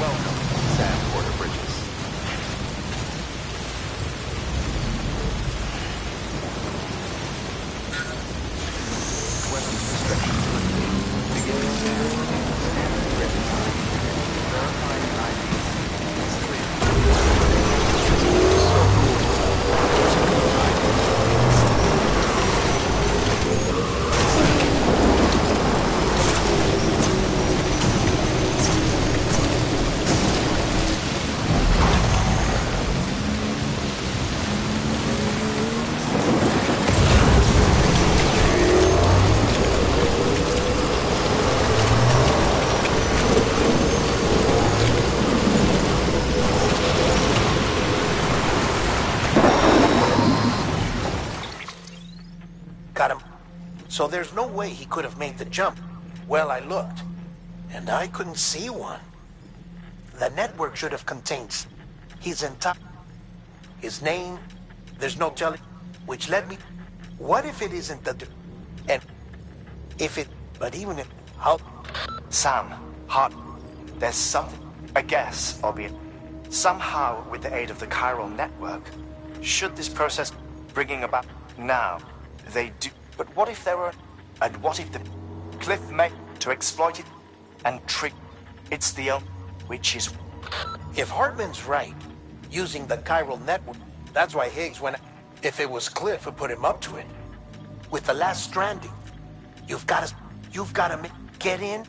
Welcome, Sam Porter Bridges. Weapons restrictions lifted. Beginning standard ready time. Verifying ID. It's clear. So cool. Got him. So there's no way he could have made the jump. Well, I looked, and I couldn't see one. The network should have contained his entire... his name, there's no telling, which led me... What if it isn't the... and if it... but even if... how... Sam, Hart, there's something, I guess, albeit somehow with the aid of the chiral network, should this process bringing about now, they do. But what if there were, and what if the cliff made to exploit it and trick? It's the only, which is. If Hartman's right, using the chiral network, that's why Higgs went. If it was Cliff who put him up to it, with the last stranding, you've got to get in.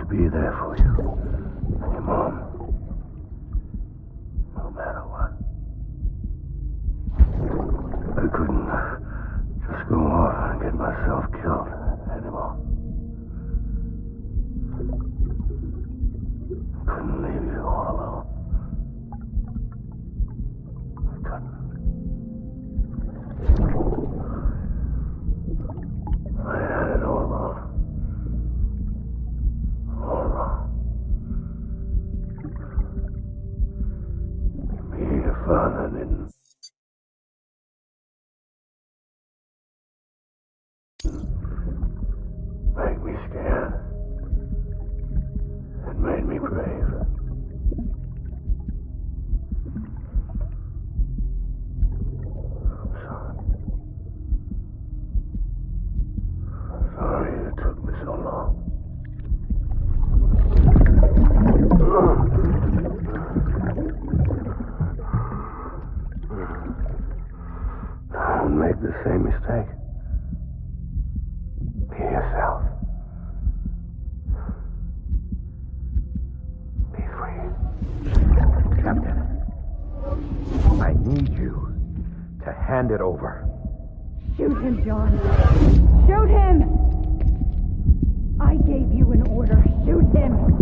Be there for you, and your mom, no matter what. I couldn't just go off and get myself killed anymore. I couldn't leave you all alone. I couldn't. I had it all wrong. Father didn't. hand it over. Shoot him, John. Shoot him! I gave you an order. Shoot him!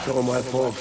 It's all my fault.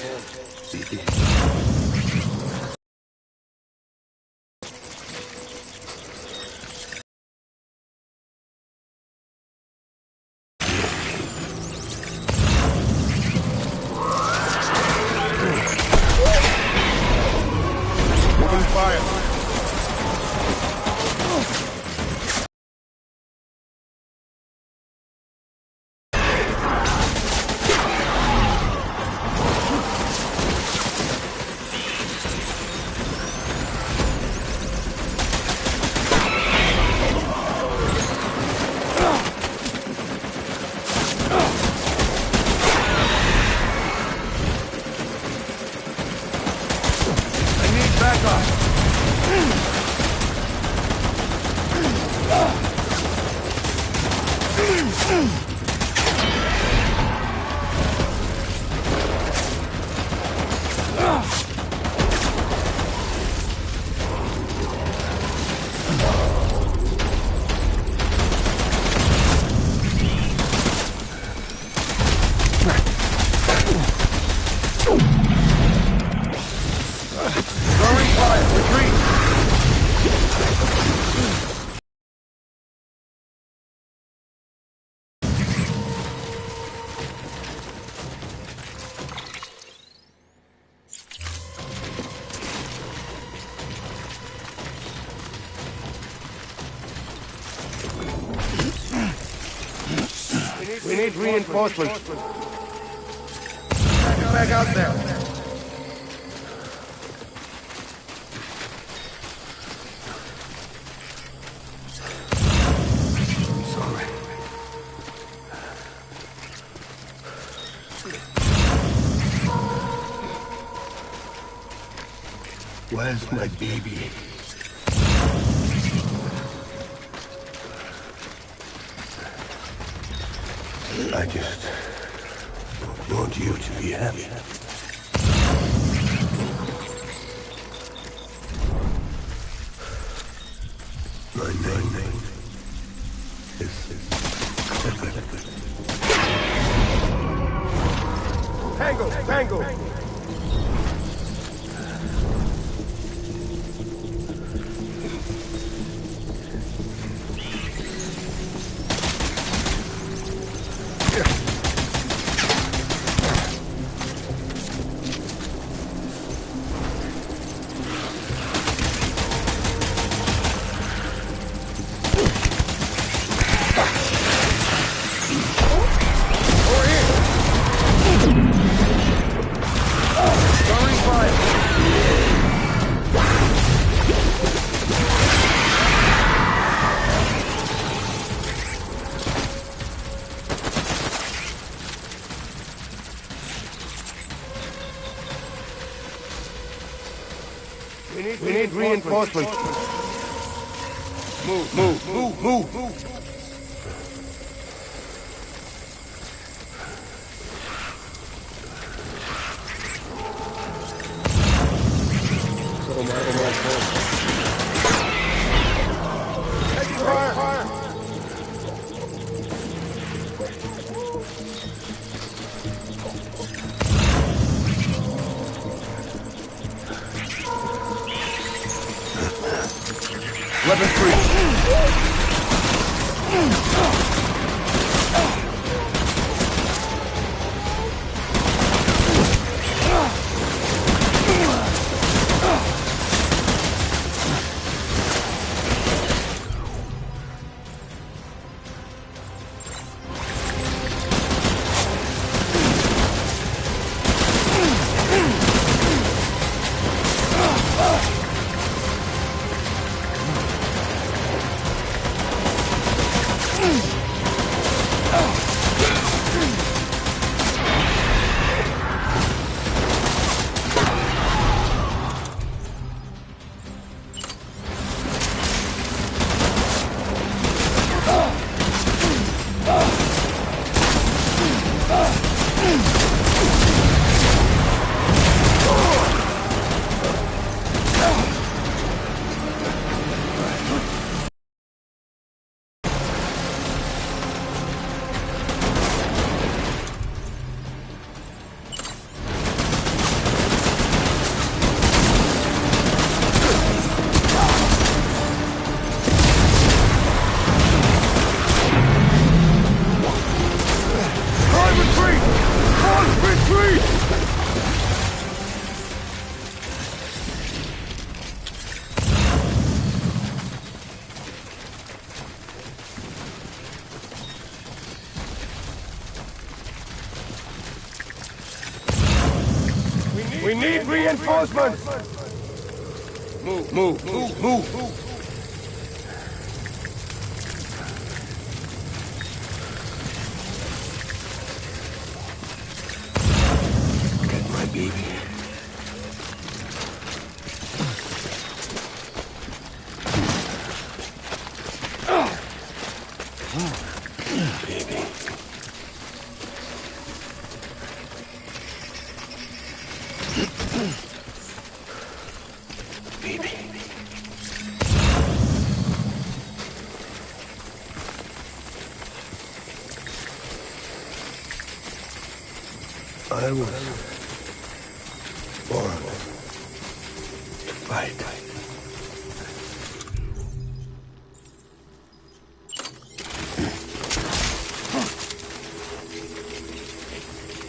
We need reinforcements. Back out there. I'm sorry. Where's my baby? I just want you to be happy. My name is Tango. We need reinforcements. Move. Weapon free. We need reinforcements! Move. Get my baby. Baby. Baby. I was born to fight.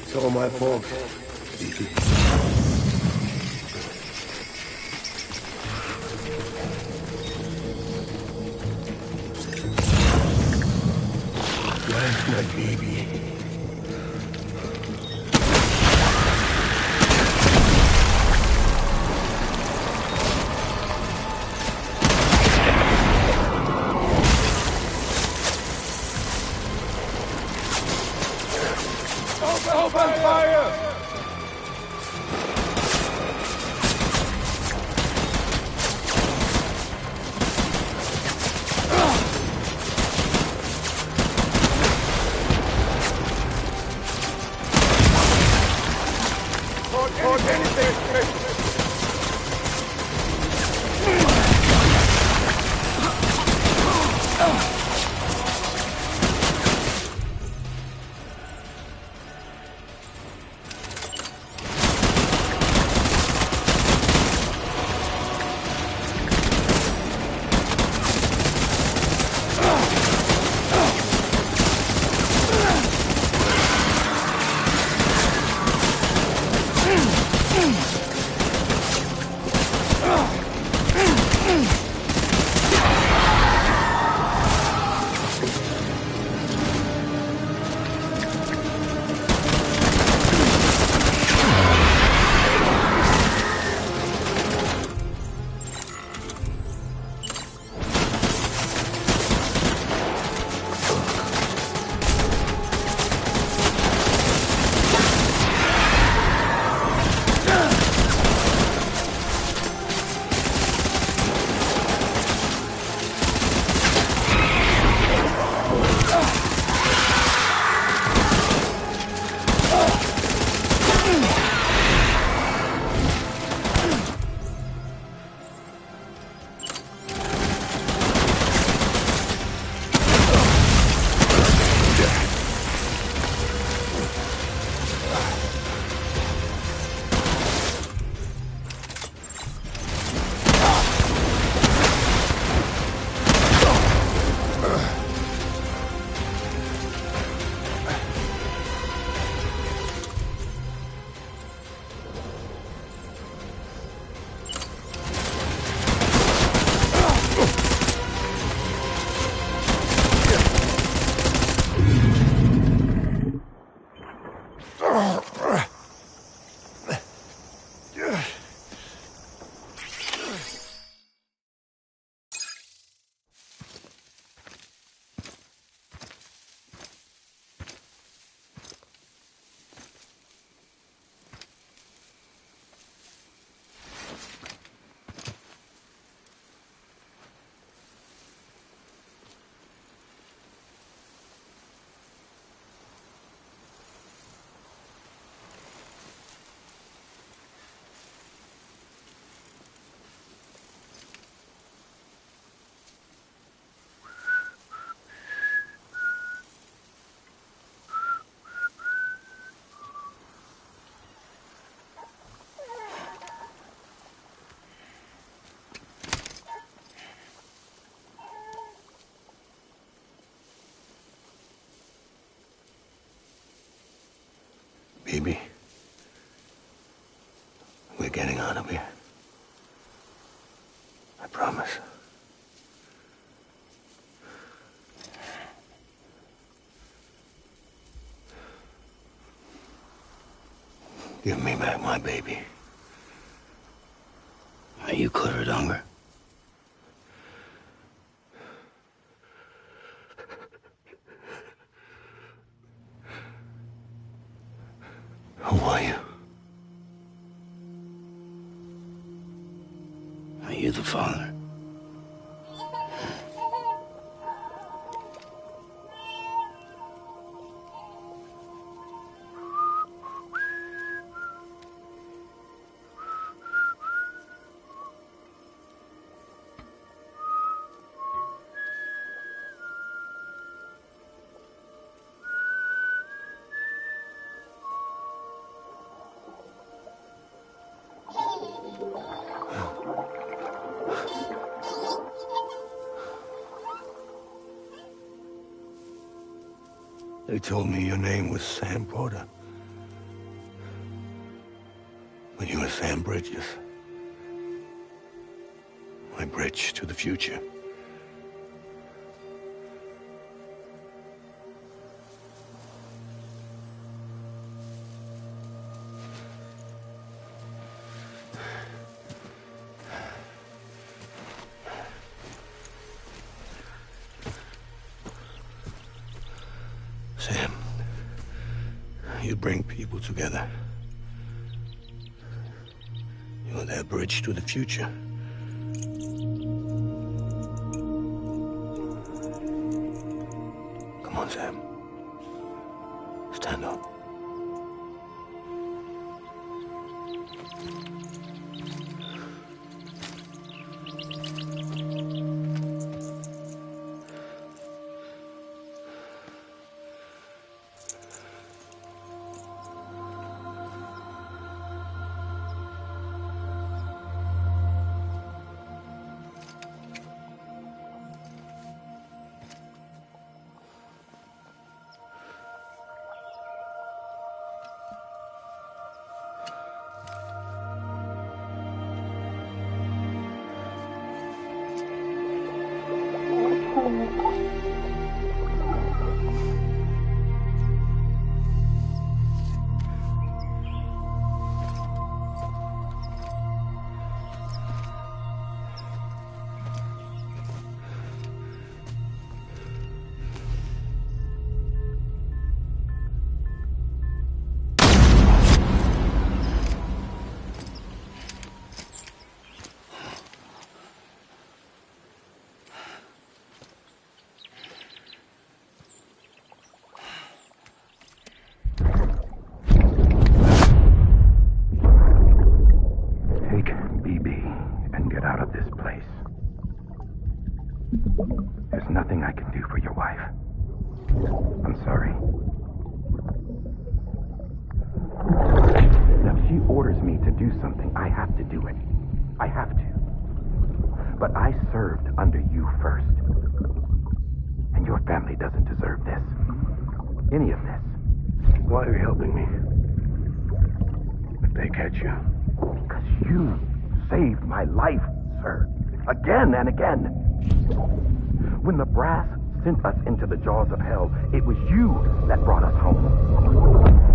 It's all my fault. Where's my baby? Open fire! Baby, we're getting out of here. I promise. Give me back my baby. you clear it, hunger? Who are you? Are you the father? They told me your name was Sam Porter. But you were Sam Bridges. My bridge to the future. Sam, you bring people together. You're their bridge to the future. Come on, Sam. Stand up. There's nothing I can do for your wife. I'm sorry. Now, if she orders me to do something, I have to do it. I have to. But I served under you first. And your family doesn't deserve this. Any of this. Why are you helping me? If they catch you. Because you saved my life, sir. Again and again. When the brass sent us into the jaws of hell, it was you that brought us home.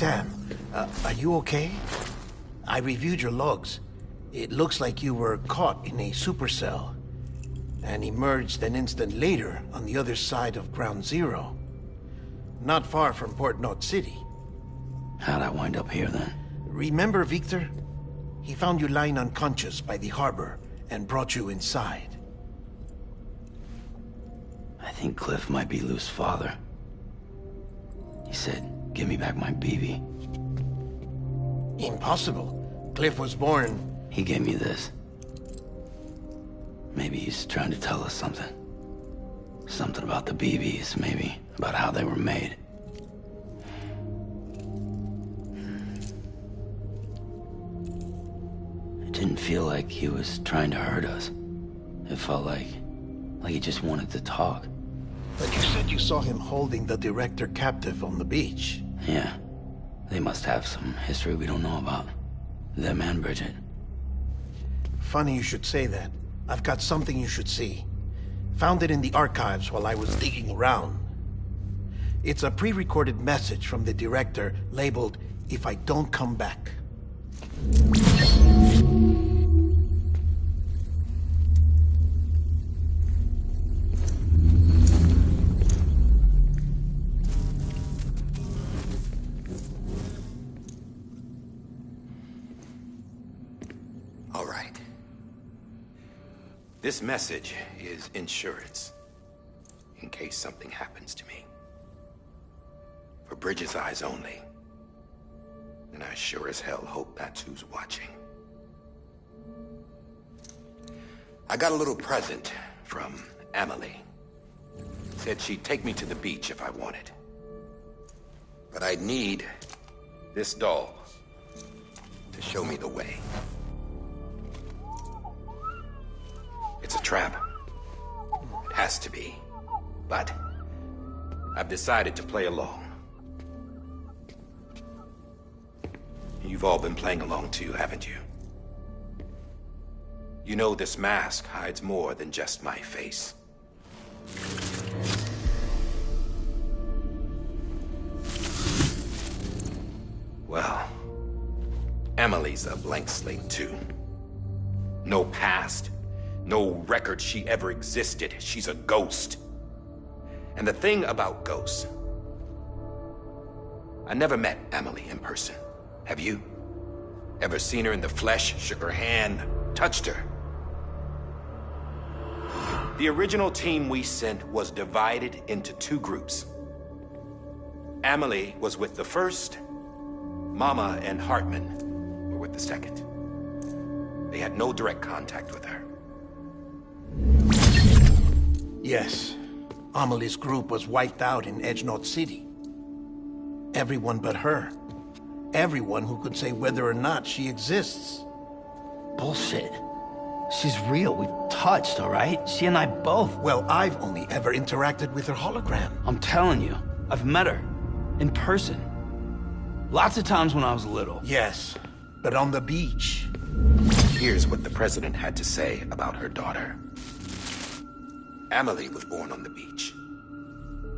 Sam, are you okay? I reviewed your logs. It looks like you were caught in a supercell and emerged an instant later on the other side of Ground Zero. Not far from Port Knot City. How'd I wind up here then? Remember Victor? He found you lying unconscious by the harbor and brought you inside. I think Cliff might be Lou's father. He said, give me back my BB. Impossible. Cliff was born... He gave me this. Maybe he's trying to tell us something. Something about the BBs, maybe. About how they were made. It didn't feel like he was trying to hurt us. It felt like he just wanted to talk. But you said you saw him holding the director captive on the beach. Yeah. They must have some history we don't know about. Them and Bridget. Funny you should say that. I've got something you should see. Found it in the archives while I was digging around. It's a pre-recorded message from the director labeled, "If I don't come back." All right. This message is insurance, in case something happens to me. For Bridget's eyes only. And I sure as hell hope that's who's watching. I got a little present from Emily. Said she'd take me to the beach if I wanted. But I'd need this doll to show me the way. It's a trap. It has to be. But I've decided to play along. You've all been playing along too, haven't you? You know this mask hides more than just my face. Well, Emily's a blank slate too. No past. No record she ever existed. She's a ghost. And the thing about ghosts... I never met Emily in person. Have you? Ever seen her in the flesh, shook her hand, touched her? The original team we sent was divided into two groups. Emily was with the first. Mama and Hartman were with the second. They had no direct contact with her. Yes. Amelie's group was wiped out in Edge Knot City. Everyone but her. Everyone who could say whether or not she exists. Bullshit. She's real. We've touched, all right? She and I both. Well, I've only ever interacted with her hologram. I'm telling you, I've met her. In person. Lots of times when I was little. Yes, but on the beach. Here's what the president had to say about her daughter. Emily was born on the beach.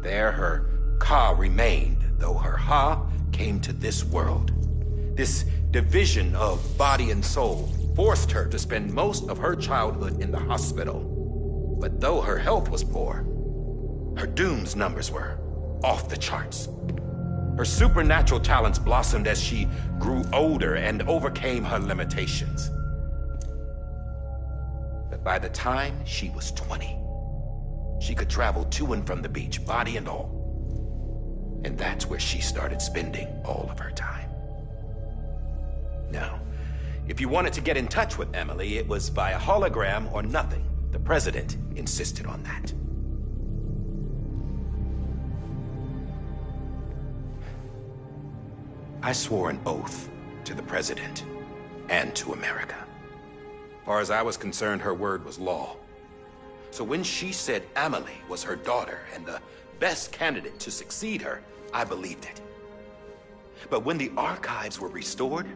There her Ka remained, though her Ha came to this world. This division of body and soul forced her to spend most of her childhood in the hospital. But though her health was poor, her Doom's numbers were off the charts. Her supernatural talents blossomed as she grew older and overcame her limitations. But by the time she was 20, she could travel to and from the beach, body and all. And that's where she started spending all of her time. Now, if you wanted to get in touch with Emily, it was via hologram or nothing. The president insisted on that. I swore an oath to the president and to America. As far as I was concerned, her word was law. So when she said Emily was her daughter and the best candidate to succeed her, I believed it. But when the archives were restored,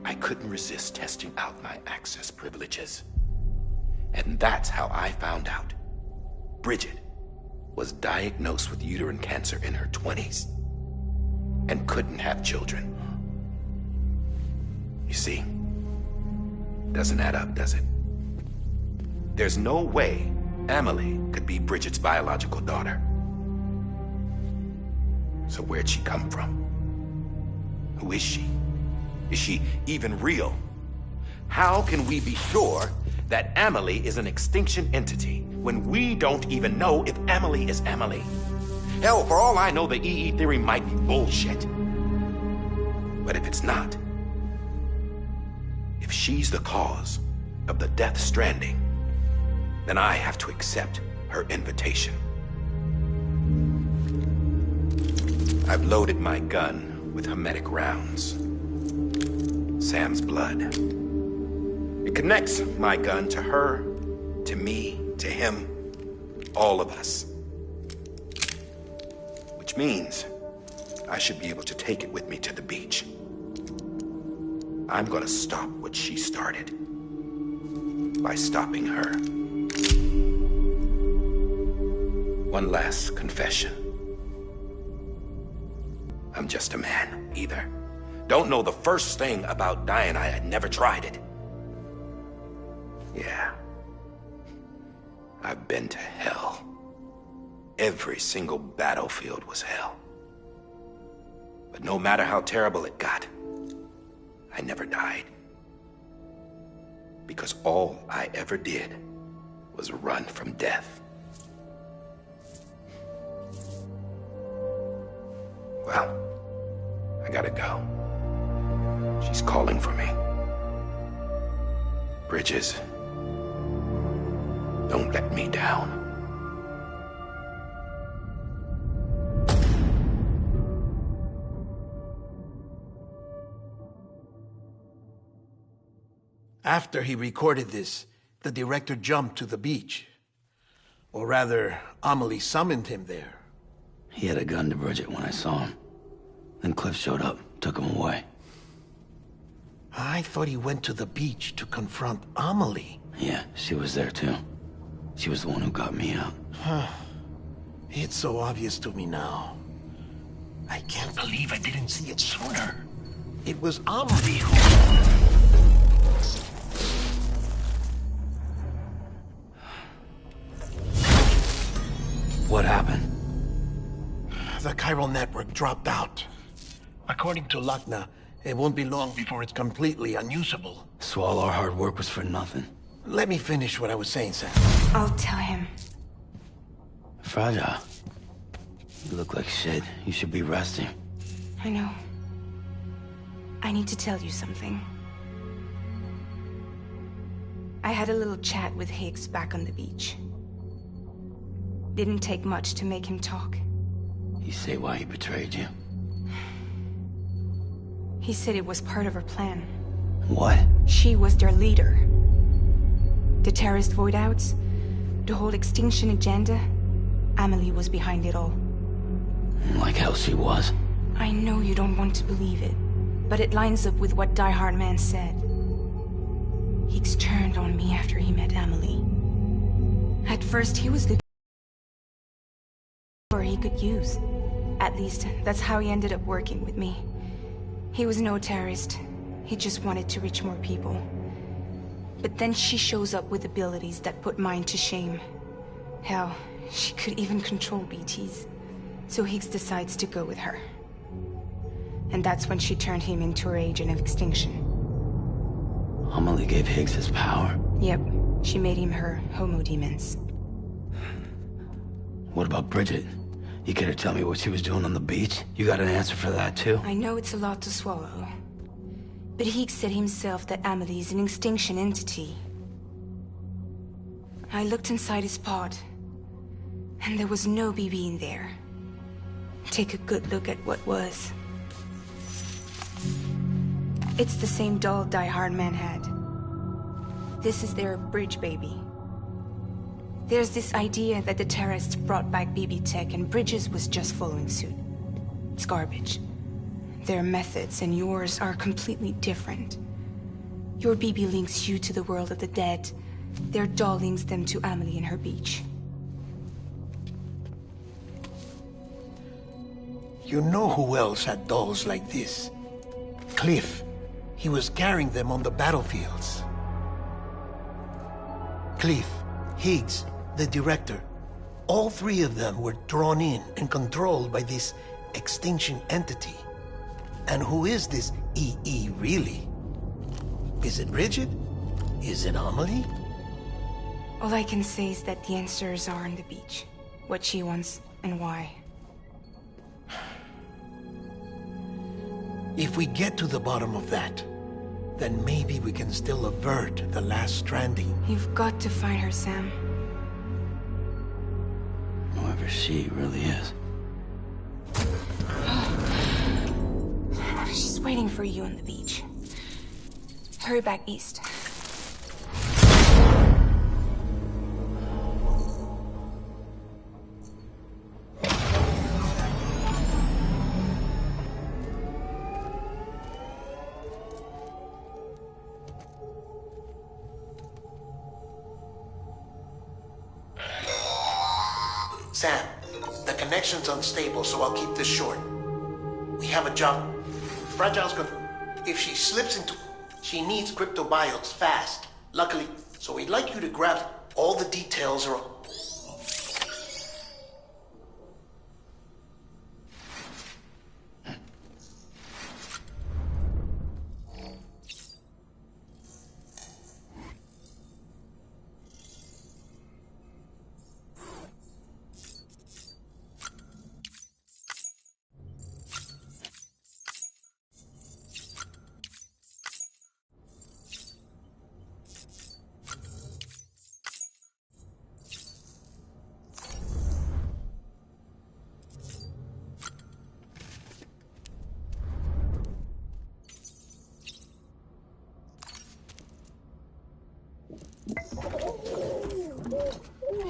I couldn't resist testing out my access privileges. And that's how I found out Bridget was diagnosed with uterine cancer in her 20s. and couldn't have children. You see, doesn't add up, does it? There's no way Amelie could be Bridget's biological daughter. So where'd she come from? Who is she? Is she even real? How can we be sure that Amelie is an extinction entity when we don't even know if Amelie is Amelie? Hell, for all I know, the EE theory might be bullshit. But if it's not, if she's the cause of the Death Stranding, then I have to accept her invitation. I've loaded my gun with hermetic rounds. Sam's blood. It connects my gun to her, to me, to him, all of us. Which means I should be able to take it with me to the beach. I'm gonna stop what she started by stopping her. One last confession. I'm just a man, either. Don't know the first thing about dying. I had never tried it. Yeah. I've been to hell. Every single battlefield was hell. But no matter how terrible it got, I never died. Because all I ever did was run from death. Well, I gotta go. She's calling for me. Bridges, don't let me down. After he recorded this, the director jumped to the beach. Or rather, Amelie summoned him there. He had a gun to Bridget when I saw him. Then Cliff showed up, took him away. I thought he went to the beach to confront Amelie. Yeah, she was there too. She was the one who got me out. It's so obvious to me now. I can't believe I didn't see it sooner. It was Amelie who... What happened? The chiral network dropped out. According to Luckna, it won't be long before it's completely unusable. So all our hard work was for nothing. Let me finish what I was saying, Sam. I'll tell him. Fragile. You look like shit. You should be resting. I know. I need to tell you something. I had a little chat with Higgs back on the beach. Didn't take much to make him talk. You say why he betrayed you? He said it was part of her plan. What? She was their leader. The terrorist voidouts, the whole extinction agenda, Amelie was behind it all. Like hell she was. I know you don't want to believe it, but it lines up with what Die Hard Man said. Higgs turned on me after he met Amelie. At first, he was the he could use. At least, that's how he ended up working with me. He was no terrorist. He just wanted to reach more people. But then she shows up with abilities that put mine to shame. Hell, she could even control BTs. So Higgs decides to go with her. And that's when she turned him into her agent of extinction. Amelie gave Higgs his power? Yep. She made him her homo demons. What about Bridget? You care to tell me what she was doing on the beach? You got an answer for that, too? I know it's a lot to swallow. But Higgs said himself that Amelie is an extinction entity. I looked inside his pod, and there was no BB in there. Take a good look at what was. It's the same doll Die Hard Man had. This is their bridge baby. There's this idea that the terrorists brought back BB tech and Bridges was just following suit. It's garbage. Their methods and yours are completely different. Your BB links you to the world of the dead. Their doll links them to Amelie and her beach. You know who else had dolls like this? Cliff. He was carrying them on the battlefields. Cliff, Higgs, the director. All three of them were drawn in and controlled by this extinction entity. And who is this EE really? Is it Bridget? Is it Amelie? All I can say is that the answers are on the beach. What she wants and why. If we get to the bottom of that, then maybe we can still avert the last stranding. You've got to find her, Sam. Whoever she really is. She's waiting for you on the beach. Hurry back east. Sam, the connection's unstable, so I'll keep this short. We have a job. Fragile's gonna... If she slips into... She needs cryptobiotes fast. Luckily, so we'd like you to grab all the details or...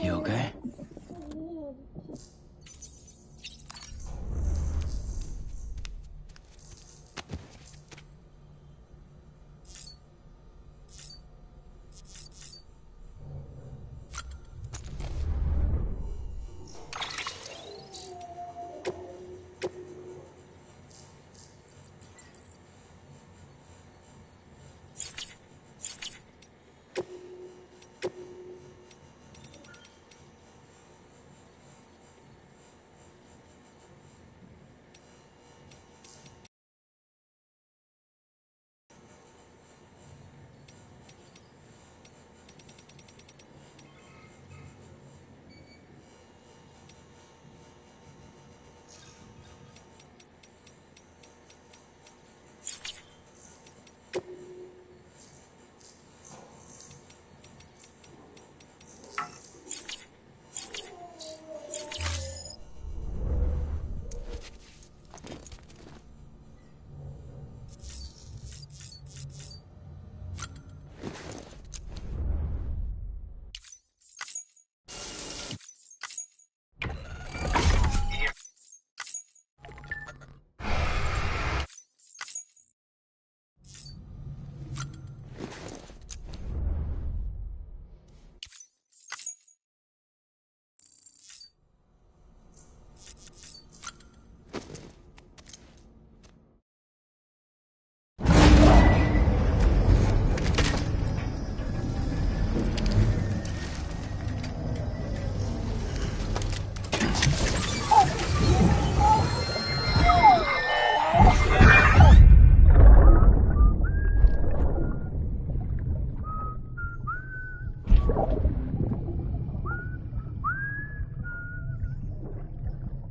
You okay?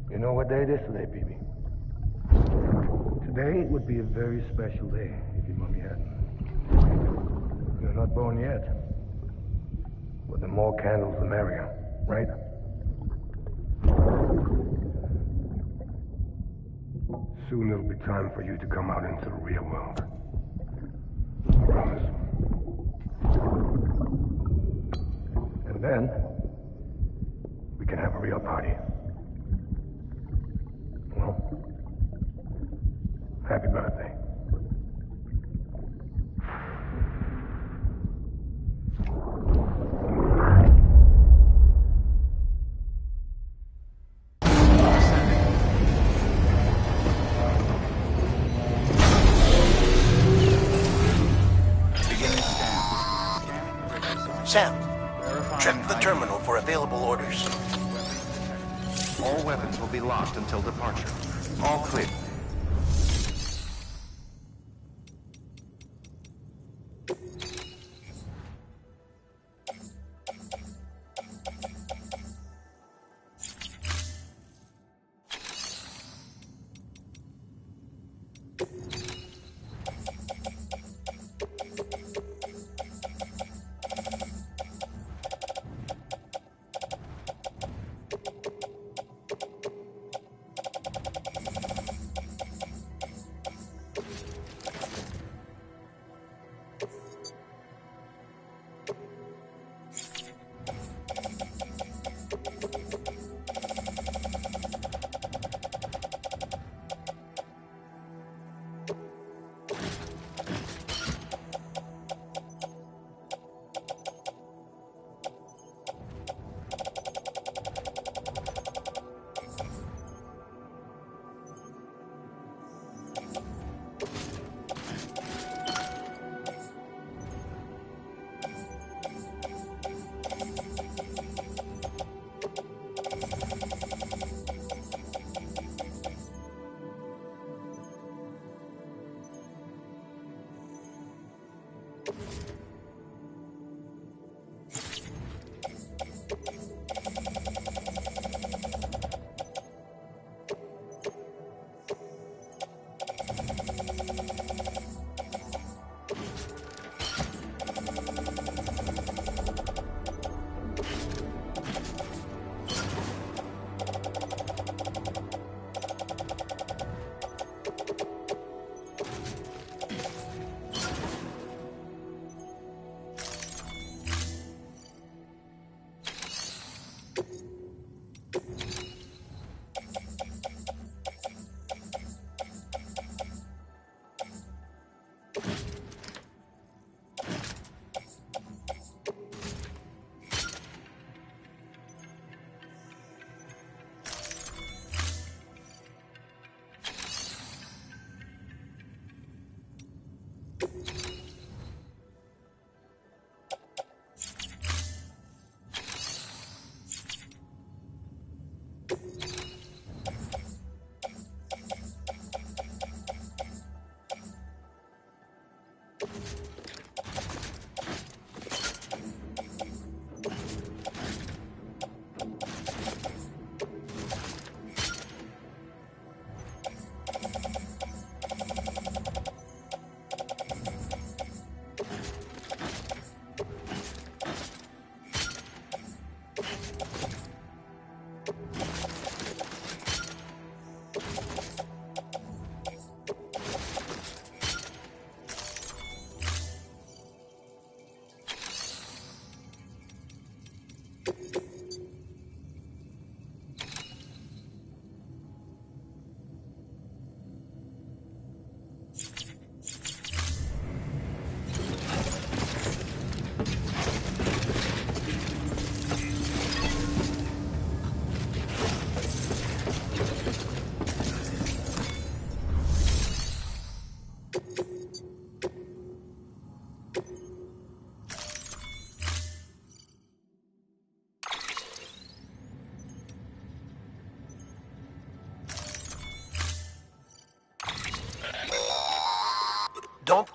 You know what day it is today, BB? Today would be a very special day if your mommy hadn't. You're not born yet. But the more candles, the merrier, right? Soon it'll be time for you to come out into the real world. I promise. And then, we can have a real party. Well, happy birthday. Sam, check the terminal for available orders. All weapons will be locked until departure. All clear. Don't